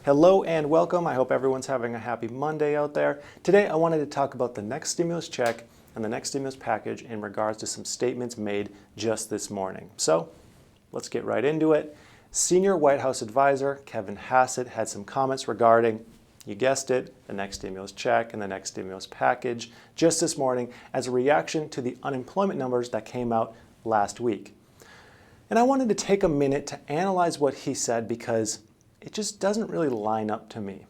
Hello and welcome. I hope everyone's having a happy Monday out there. Today I wanted to talk about the next stimulus check and the next stimulus package in regards to some statements made just this morning. So let's get right into it. Senior White House advisor Kevin Hassett had some comments regarding, you guessed it, the next stimulus check and the next stimulus package just this morning as a reaction to the unemployment numbers that came out last week. And I wanted to take a minute to analyze what he said because it just doesn't really line up to me.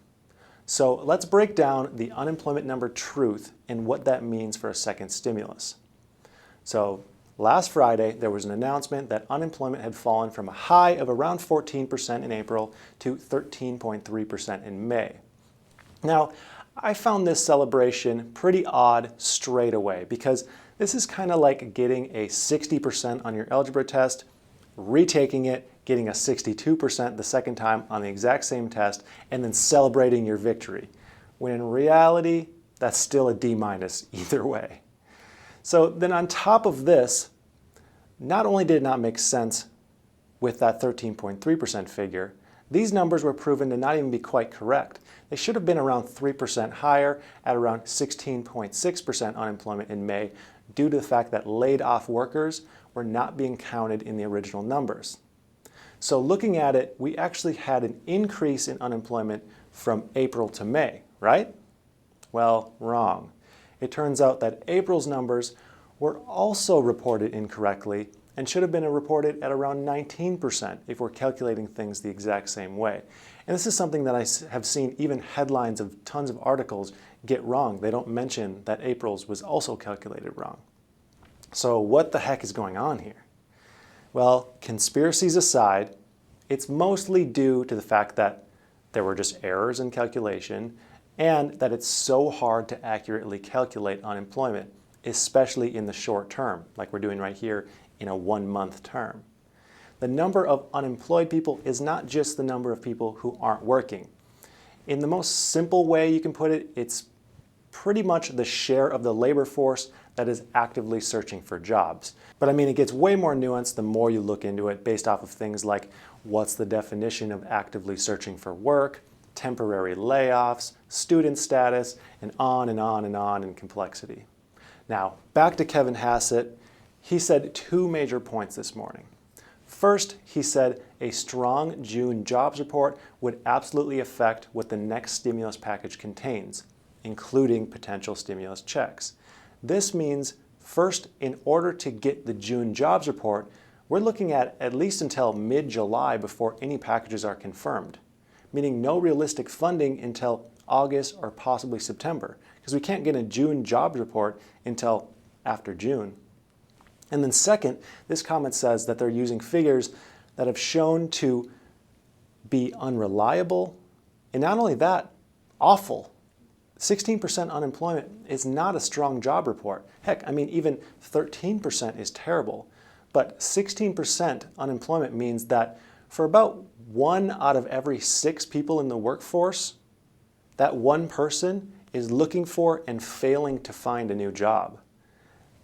So let's break down the unemployment number truth and what that means for a second stimulus. So last Friday, there was an announcement that unemployment had fallen from a high of around 14% in April to 13.3% in May. Now, I found this celebration pretty odd straight away because this is kind of like getting a 60% on your algebra test, retaking it, getting a 62% the second time on the exact same test, and then celebrating your victory. When in reality, that's still a D- either way. So then on top of this, not only did it not make sense with that 13.3% figure, these numbers were proven to not even be quite correct. They should have been around 3% higher at around 16.6% unemployment in May due to the fact that laid off workers were not being counted in the original numbers. So looking at it, we actually had an increase in unemployment from April to May, right? Well, wrong. It turns out that April's numbers were also reported incorrectly and should have been reported at around 19% if we're calculating things the exact same way. And this is something that I have seen even headlines of tons of articles get wrong. They don't mention that April's was also calculated wrong. So what the heck is going on here? Well, conspiracies aside, it's mostly due to the fact that there were just errors in calculation and that it's so hard to accurately calculate unemployment, especially in the short term, like we're doing right here in a 1-month term. The number of unemployed people is not just the number of people who aren't working. In the most simple way you can put it, it's pretty much the share of the labor force that is actively searching for jobs. But I mean, it gets way more nuanced the more you look into it based off of things like what's the definition of actively searching for work, temporary layoffs, student status, and on and on and on in complexity. Now, back to Kevin Hassett. He said 2 major points this morning. First, he said a strong June jobs report would absolutely affect what the next stimulus package contains, including potential stimulus checks. This means, first, in order to get the June jobs report, we're looking at least until mid-July before any packages are confirmed, meaning no realistic funding until August or possibly September, because we can't get a June jobs report until after June. And then second, this comment says that they're using figures that have shown to be unreliable, and not only that, awful. 16% unemployment is not a strong job report. Heck, I mean, even 13% is terrible. But 16% unemployment means that for about 1 out of every 6 people in the workforce, that one person is looking for and failing to find a new job.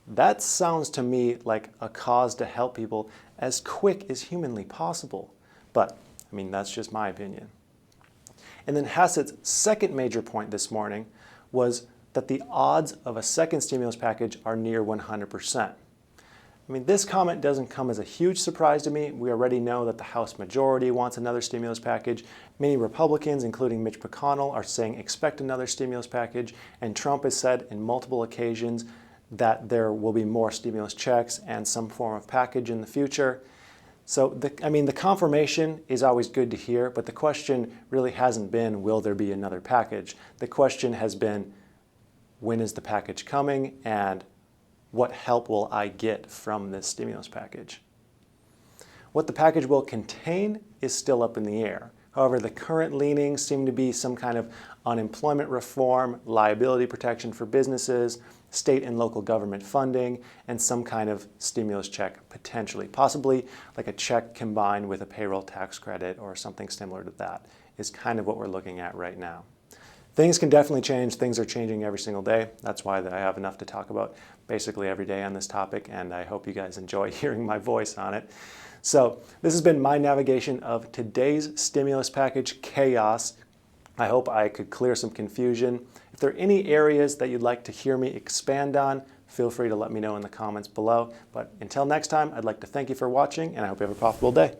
That sounds to me like a cause to help people as quick as humanly possible. But, I mean, that's just my opinion. And then Hassett's second major point this morning was that the odds of a second stimulus package are near 100%. I mean, this comment doesn't come as a huge surprise to me. We already know that the House majority wants another stimulus package. Many Republicans, including Mitch McConnell, are saying expect another stimulus package. And Trump has said in multiple occasions that there will be more stimulus checks and some form of package in the future. So, the confirmation is always good to hear, but the question really hasn't been, will there be another package? The question has been, when is the package coming and what help will I get from this stimulus package? What the package will contain is still up in the air. However, the current leanings seem to be some kind of unemployment reform, liability protection for businesses, state and local government funding, and some kind of stimulus check potentially. Possibly like a check combined with a payroll tax credit or something similar to that is kind of what we're looking at right now. Things can definitely change. Things are changing every single day. That's why I have enough to talk about basically every day on this topic, and I hope you guys enjoy hearing my voice on it. So this has been my navigation of today's stimulus package chaos. I hope I could clear some confusion. If there are any areas that you'd like to hear me expand on, feel free to let me know in the comments below. But until next time, I'd like to thank you for watching, and I hope you have a profitable day.